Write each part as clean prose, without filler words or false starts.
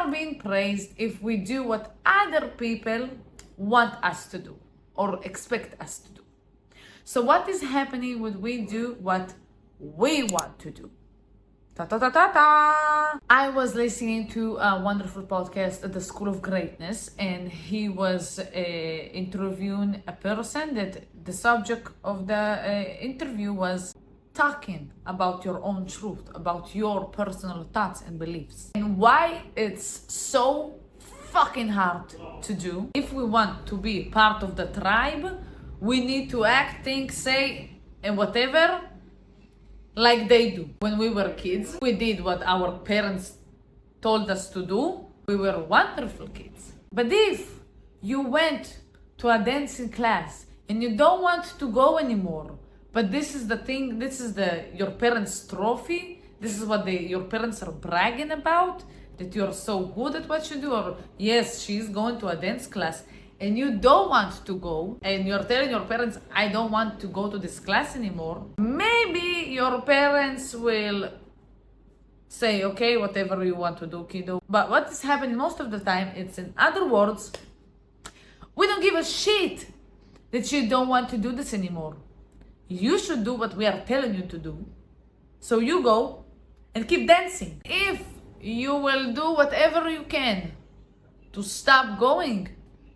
are being praised if we do what other people want us to do or expect us to do. So what is happening when we do what we want to do? Ta ta ta ta ta. I was listening to a wonderful podcast at the School of Greatness, and he was interviewing a person that the subject of the interview was talking about your own truth, about your personal thoughts and beliefs, and why it's so fucking hard to do. If we want to be part of the tribe, we need to act, think, say, and whatever like they do. When we were kids, we did what our parents told us to do. We were wonderful kids. But if you went to a dancing class and you don't want to go anymore, but this is the thing, this is your parents' trophy, this is what your parents are bragging about, that you're so good at what you do, or yes, she's going to a dance class, and you don't want to go, and you're telling your parents, I don't want to go to this class anymore, maybe your parents will say, okay, whatever you want to do, kiddo. But what is happening most of the time, it's in other words, we don't give a shit that you don't want to do this anymore. You should do what we are telling you to do. So you go and keep dancing. If you will do whatever you can to stop going,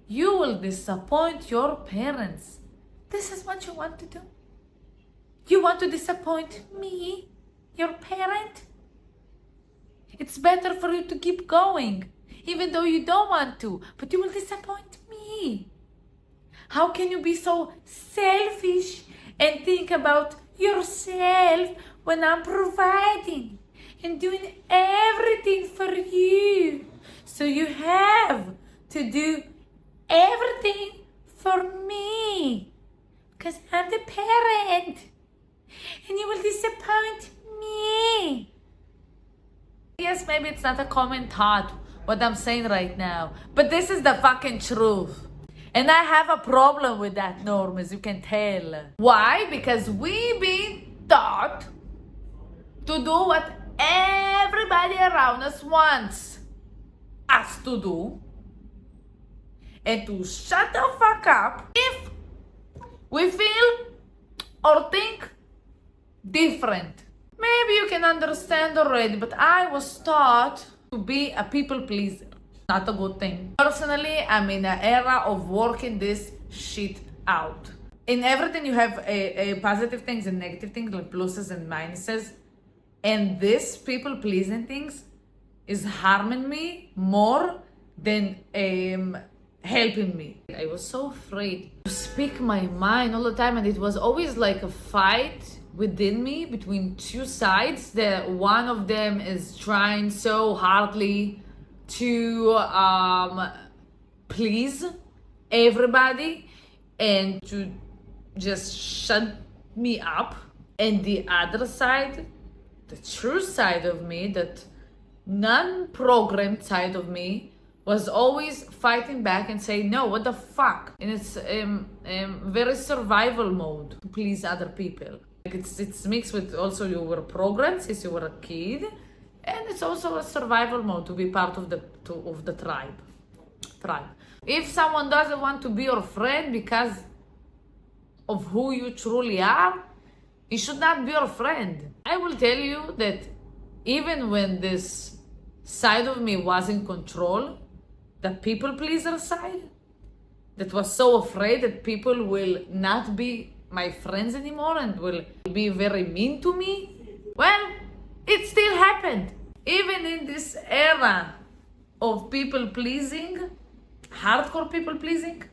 you will disappoint your parents. This is what you want to do. You want to disappoint me, your parent? It's better for you to keep going, even though you don't want to, but you will disappoint me. How can you be so selfish and think about yourself when I'm providing and doing everything for you? So you have to do everything for me because I'm the parent and you will disappoint me. Yes, maybe it's not a common thought what I'm saying right now, but this is the fucking truth. And I have a problem with that, Norm, as you can tell. Why? Because we been taught to do what everybody around us wants us to do, and to shut the fuck up if we feel or think different. Maybe you can understand already, but I was taught to be a people pleaser. Not a good thing. Personally, I'm in an era of working this shit out. In everything you have a positive things and negative things, like pluses and minuses. And this people pleasing things is harming me more than helping me. I was so afraid to speak my mind all the time, and it was always like a fight within me between two sides, that one of them is trying so hardly to please everybody and to just shut me up, and the other side, the true side of me, that non-programmed side of me, was always fighting back and saying, no, what the fuck? And it's very survival mode to please other people. Like it's mixed with also you were programmed since you were a kid, and it's also a survival mode to be part of the tribe. If someone doesn't want to be your friend because of who you truly are, he should not be your friend. I will tell you that even when this side of me was in control, the people pleaser side, that was so afraid that people will not be my friends anymore and will be very mean to me, well, it still happened. Even in this era of people pleasing, hardcore people pleasing,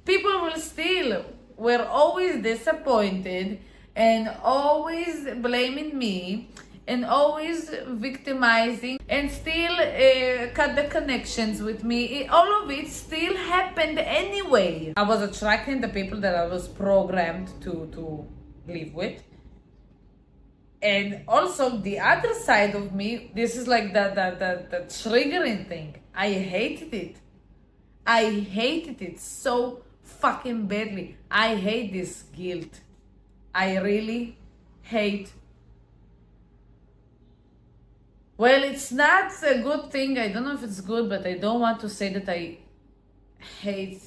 people will still were always disappointed and always blaming me and always victimizing and still cut the connections with me. All of it still happened anyway. I was attracting the people that I was programmed to live with. And also the other side of me, this is like the triggering thing. I hated it. I hated it so fucking badly. I hate this guilt. I really hate Well, it's not a good thing. I don't know if it's good, but I don't want to say that I hate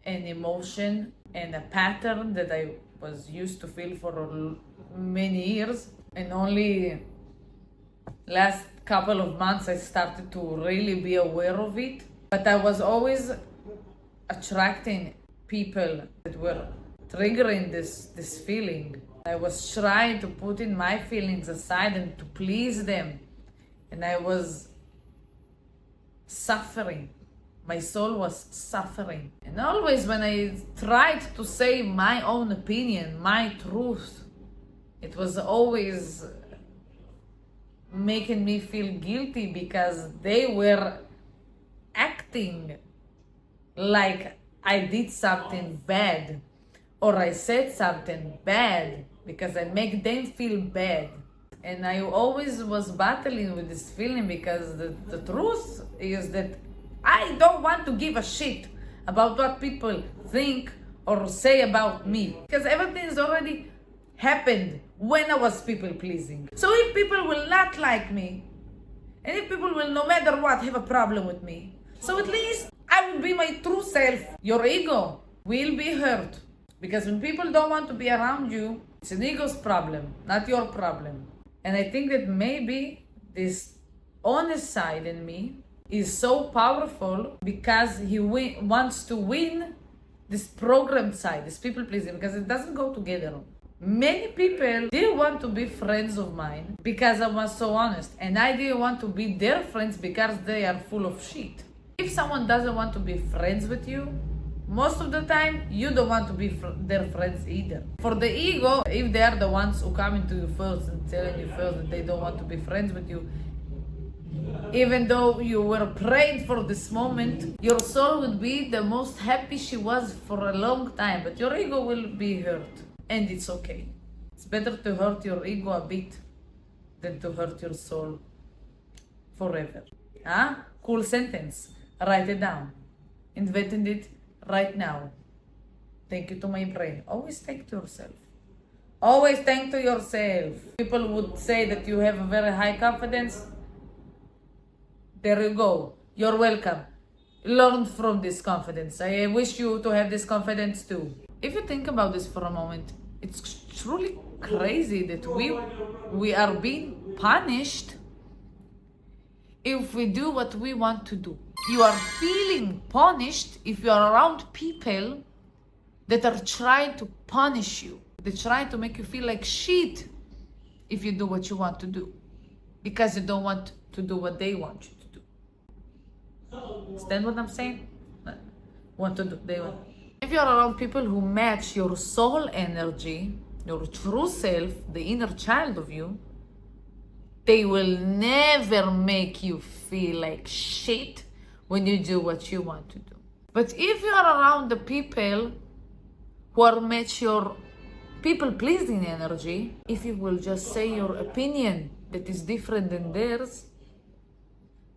an emotion and a pattern that I was used to feel for many years. And only last couple of months I started to really be aware of it. But I was always attracting people that were triggering this feeling. I was trying to put in my feelings aside and to please them. And I was suffering. My soul was suffering. And always when I tried to say my own opinion, my truth, it was always making me feel guilty because they were acting like I did something bad or I said something bad because I make them feel bad. And I always was battling with this feeling because the truth is that I don't want to give a shit about what people think or say about me. Because everything's already happened when I was people pleasing. So if people will not like me, and if people will no matter what have a problem with me, so at least I will be my true self. Your ego will be hurt. Because when people don't want to be around you, it's an ego's problem, not your problem. And I think that maybe this honest side in me is so powerful because he wants to win this programmed side, this people pleasing, because it doesn't go together. Many people didn't want to be friends of mine because I was so honest, and I didn't want to be their friends because they are full of shit. If someone doesn't want to be friends with you, most of the time you don't want to be their friends either. For the ego, if they are the ones who come into you first and telling you first that they don't want to be friends with you, even though you were praying for this moment, your soul would be the most happy she was for a long time, but your ego will be hurt, and it's okay. It's better to hurt your ego a bit than to hurt your soul forever. Cool sentence. Write it down. Invented it right now. Thank you to my brain. Always thank to yourself. Always thank to yourself. People would say that you have a very high confidence. There you go. You're welcome. Learn from this confidence. I wish you to have this confidence too. If you think about this for a moment, it's truly crazy that we are being punished if we do what we want to do. You are feeling punished if you are around people that are trying to punish you. They try to make you feel like shit if you do what you want to do, because you don't want to do what they want you to do. Understand what I'm saying? Want to do, they want. If you're around people who match your soul energy, your true self, the inner child of you, they will never make you feel like shit when you do what you want to do. But if you are around the people who are match your people-pleasing energy, if you will just say your opinion that is different than theirs,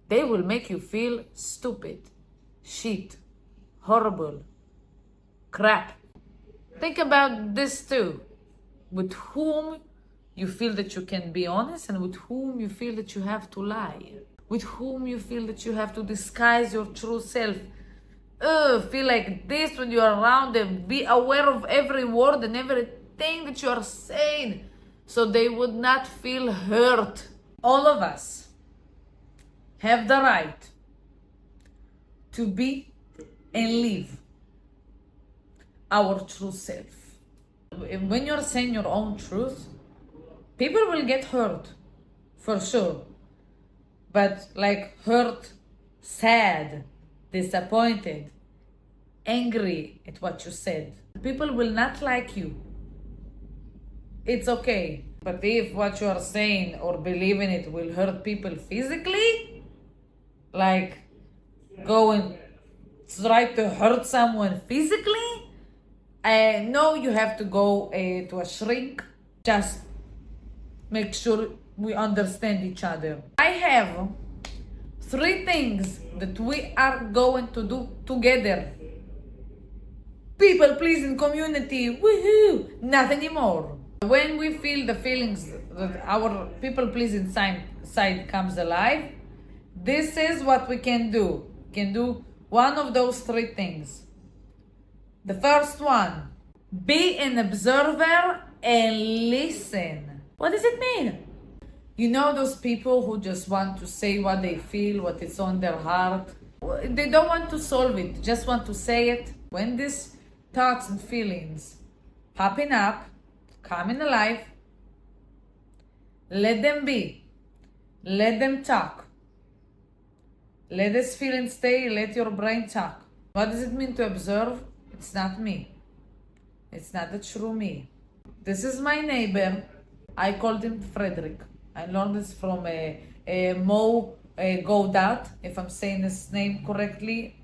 they will make you feel stupid, shit, horrible, crap. Think about this too. With whom you feel that you can be honest and with whom you feel that you have to lie. With whom you feel that you have to disguise your true self. Feel like this when you are around them. Be aware of every word and everything that you are saying so they would not feel hurt. All of us have the right to be and live our true self. When you're saying your own truth, people will get hurt, for sure. But like hurt, sad, disappointed, angry at what you said. People will not like you. It's okay. But if what you are saying or believe in it will hurt people physically, like go and try to hurt someone physically, no, you have to go to a shrink. Just make sure we understand each other. I have 3 things that we are going to do together. People pleasing community, woohoo! Not anymore. When we feel the feelings that our people pleasing side comes alive, this is what we can do. We can do one of those three things. The first one, be an observer and listen. What does it mean? You know those people who just want to say what they feel, what is on their heart. They don't want to solve it, just want to say it. When these thoughts and feelings popping up, coming alive, let them be. Let them talk. Let this feeling stay, let your brain talk. What does it mean to observe? It's not me. It's not the true me. This is my neighbor. I called him Frederick. I learned this from Mo Godat, if I'm saying his name correctly.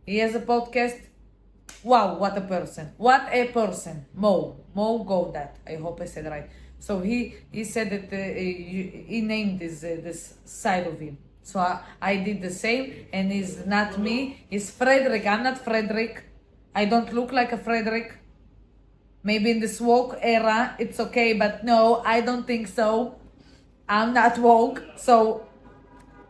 He has a podcast. Wow, what a person. What a person. Mo Godat. I hope I said right. So he said that he named this side of him. So I did the same, and it's not me. It's Frederick. I'm not Frederick. I don't look like a Frederick. Maybe in this woke era, it's okay, but no, I don't think so. I'm not woke. So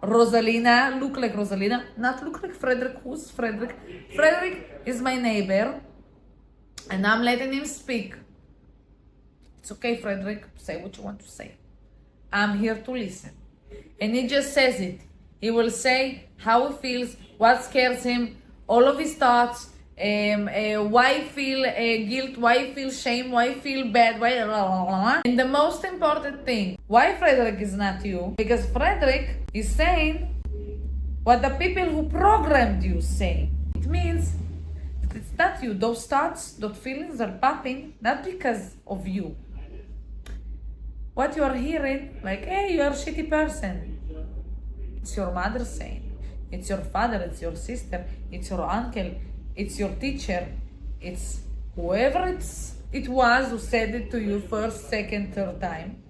Rosalina, look like Rosalina, not look like Frederick. Who's Frederick? Frederick is my neighbor, and I'm letting him speak. It's okay, Frederick, say what you want to say. I'm here to listen. And he just says it. He will say how he feels, what scares him, all of his thoughts, why feel guilt, why feel shame, why feel bad, why and the most important thing, why Frederick is not you, because Frederick is saying what the people who programmed you say. It means it's not you. Those thoughts, those feelings are popping not because of you. What you are hearing, like, hey, you are a shitty person, it's your mother saying, it's your father, it's your sister, it's your uncle, it's your teacher, it's whoever it was who said it to you first, second, third time.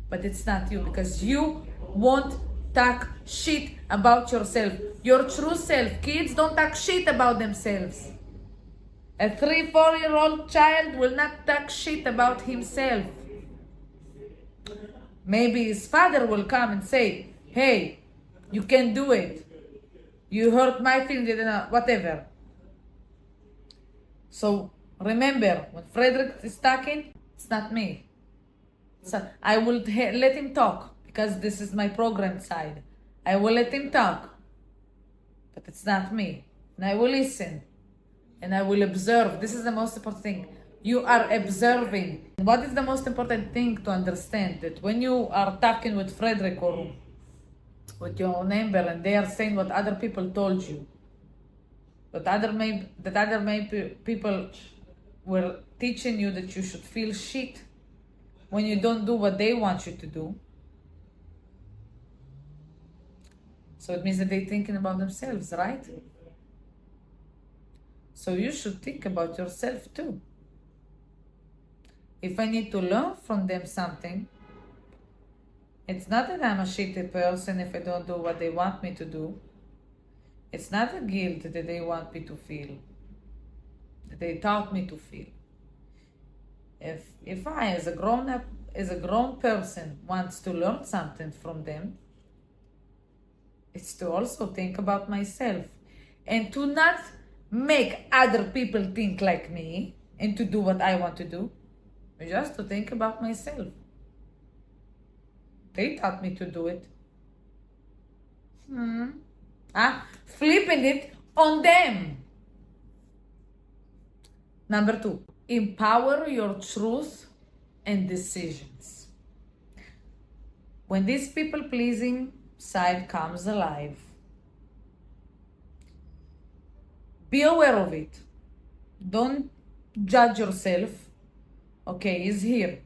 But it's not you, because you won't talk shit about yourself. Your true self. Kids don't talk shit about themselves. A 3-4-year-old child will not talk shit about himself. Maybe his father will come and say, hey, you can do it. You hurt my feelings, whatever. So remember, when Frederick is talking, it's not me. So I will let him talk, because this is my program side. I will let him talk, but it's not me. And I will listen, and I will observe. This is the most important thing. You are observing. What is the most important thing to understand? That when you are talking with Frederick or with your neighbor, and they are saying what other people told you, that other people were teaching you that you should feel shit when you don't do what they want you to do. So it means that they're thinking about themselves, right? So you should think about yourself too. If I need to learn from them something, it's not that I'm a shitty person if I don't do what they want me to do. It's not a guilt that they want me to feel, that they taught me to feel. If I, as a grown person, wants to learn something from them, it's to also think about myself, and to not make other people think like me and to do what I want to do, just to think about myself. They taught me to do it. Flipping it on them. Number 2, empower your truth and decisions. When this people-pleasing side comes alive, be aware of it. Don't judge yourself. Okay, he's here.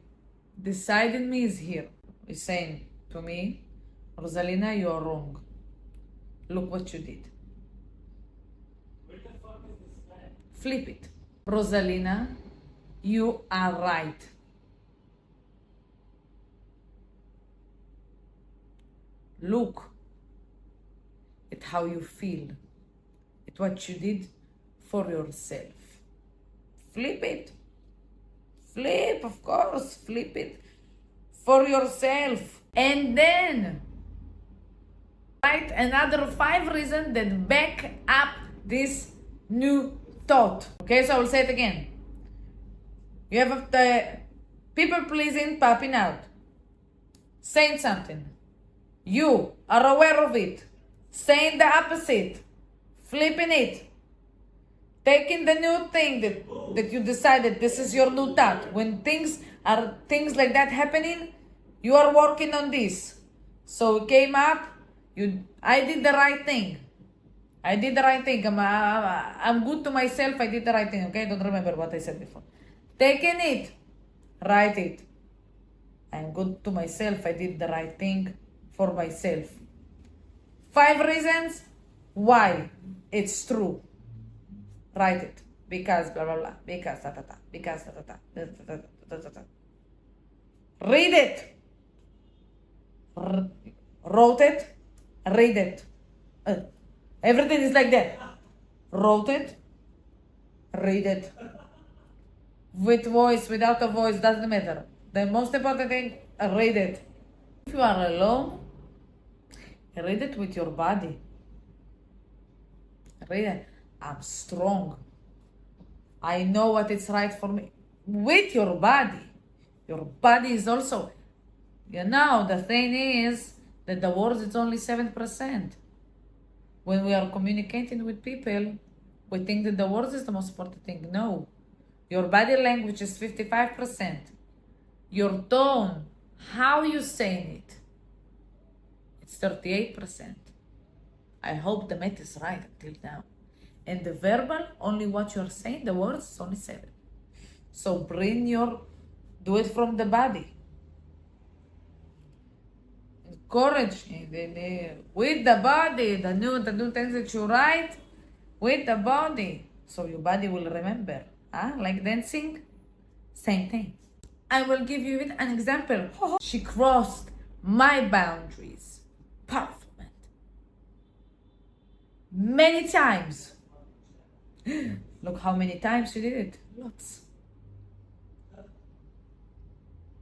This side in me is here. He's saying to me, Rosalina, you are wrong. Look what you did. Flip it. Rosalina, you are right. Look at how you feel, at what you did for yourself. Flip it. Flip, of course, flip it for yourself. And then write another 5 reasons that back up this new thought. Okay, so I will say it again. You have the people pleasing popping out, saying something. You are aware of it, saying the opposite, flipping it, taking the new thing that you decided this is your new thought. When things like that happening, you are working on this. So it came up, I did the right thing. I did the right thing. I'm good to myself. I did the right thing. Okay, don't remember what I said before. Taking it, write it. I'm good to myself. I did the right thing for myself. 5 reasons why it's true. Write it. Because blah blah blah. Because ta ta ta. Because ta ta ta. Read it. Wrote it. Read it. Everything is like that. Wrote it. Read it. With voice, without a voice, doesn't matter. The most important thing, read it. If you are alone, read it with your body. Read it. I'm strong. I know what is right for me. With your body. Your body is also, the thing is that the words is only 7%. When we are communicating with people, we think that the words is the most important thing. No. Your body language is 55%. Your tone, how you saying it, it's 38%. I hope the math is right until now. And the verbal, only what you're saying, the words is only 7. So do it from the body. Encourage with the body, the new things that you write, with the body. So your body will remember. Like dancing, same thing. I will give you an example. She crossed my boundaries. Powerful man. Many times. Look how many times she did it. Lots.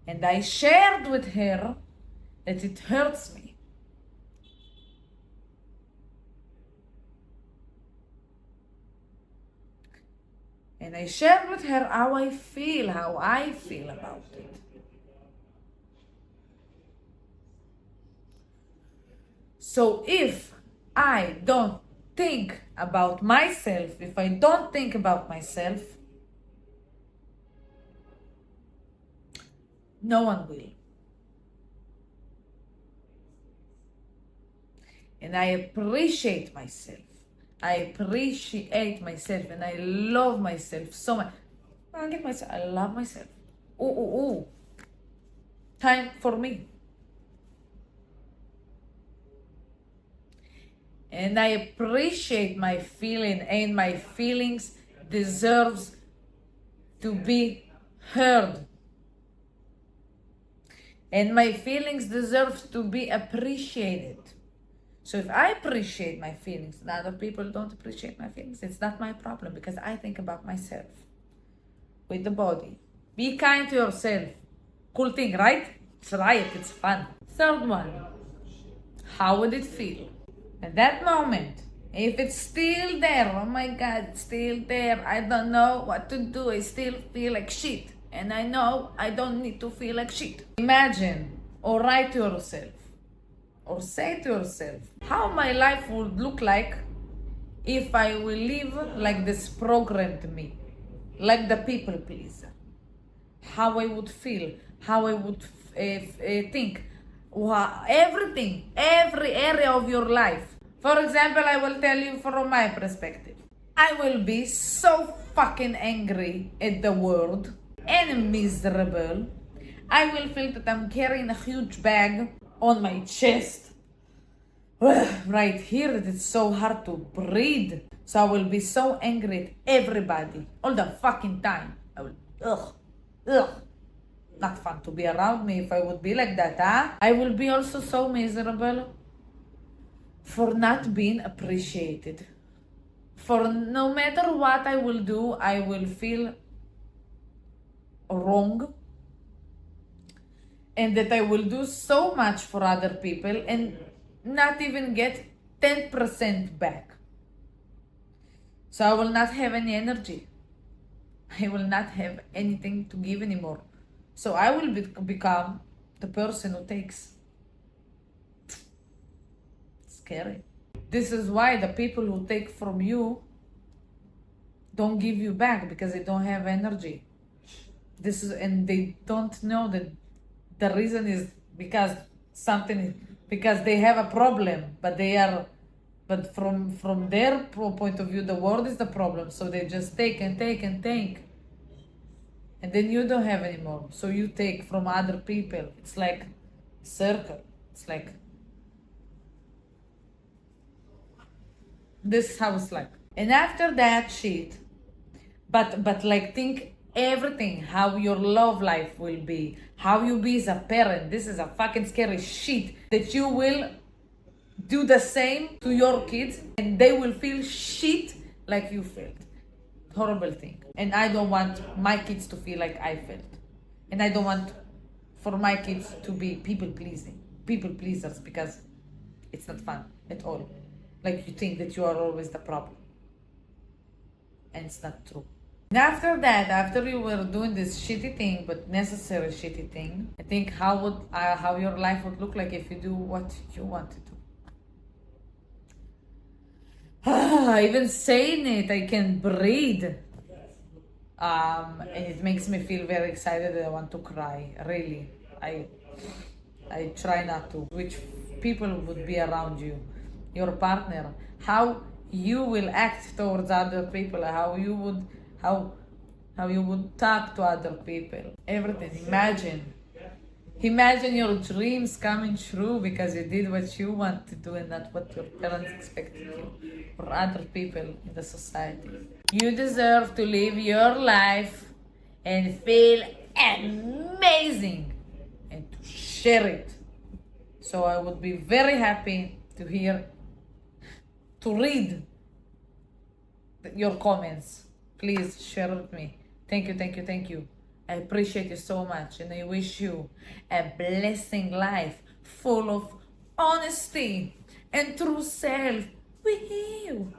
And I shared with her that it hurts me. And I shared with her how I feel about it. So if I don't think about myself, no one will. And I appreciate myself. And I love myself so much. I love myself. Time for me. And I appreciate my feeling, and my feelings deserves to be heard. And my feelings deserve to be appreciated. So if I appreciate my feelings and other people don't appreciate my feelings, it's not my problem, because I think about myself. With the body. Be kind to yourself. Cool thing, right? Try it, it's fun. 3rd one. How would it feel? At that moment, if it's still there, oh my God, it's still there. I don't know what to do. I still feel like shit. And I know I don't need to feel like shit. Imagine or write to yourself or say to yourself how my life would look like if I will live like this programmed me, like the people pleaser. How I would feel, how I would think. Everything, every area of your life. For example, I will tell you from my perspective. I will be so fucking angry at the world and miserable. I will feel that I'm carrying a huge bag on my chest. Right here, it's so hard to breathe. So I will be so angry at everybody all the fucking time. I will, not fun to be around me if I would be like that, I will be also so miserable for not being appreciated. For no matter what I will do, I will feel wrong, and that I will do so much for other people and not even get 10% back. So I will not have any energy. I will not have anything to give anymore. So I will become the person who takes. Scary. This is why the people who take from you don't give you back, because they don't have energy. And they don't know that the reason is because because they have a problem, but from their point of view, the world is the problem. So they just take and take and take, and then you don't have anymore. So you take from other people. It's like a circle. It's like this is how it's like. And after that shit, but like think everything, how your love life will be, how you be as a parent. This is a fucking scary shit that you will do the same to your kids and they will feel shit like you felt. Horrible thing. And I don't want my kids to feel like I felt. And I don't want for my kids to be people pleasers, because it's not fun at all. Like you think that you are always the problem. And it's not true. And after that, after you were doing this shitty thing, but necessary shitty thing, I think how your life would look like if you do what you want to do. Even saying it, I can breathe. And it makes me feel very excited that I want to cry. Really, I try not to. Which people would be around you, your partner, how you will act towards other people, how you would talk to other people, everything. Imagine your dreams coming true because you did what you want to do and not what your parents expected you or other people in the society. You deserve to live your life and feel amazing and to share it. So I would be very happy to read your comments. Please share with me. Thank you. I appreciate you so much, and I wish you a blessing life full of honesty and true self. Woohoo!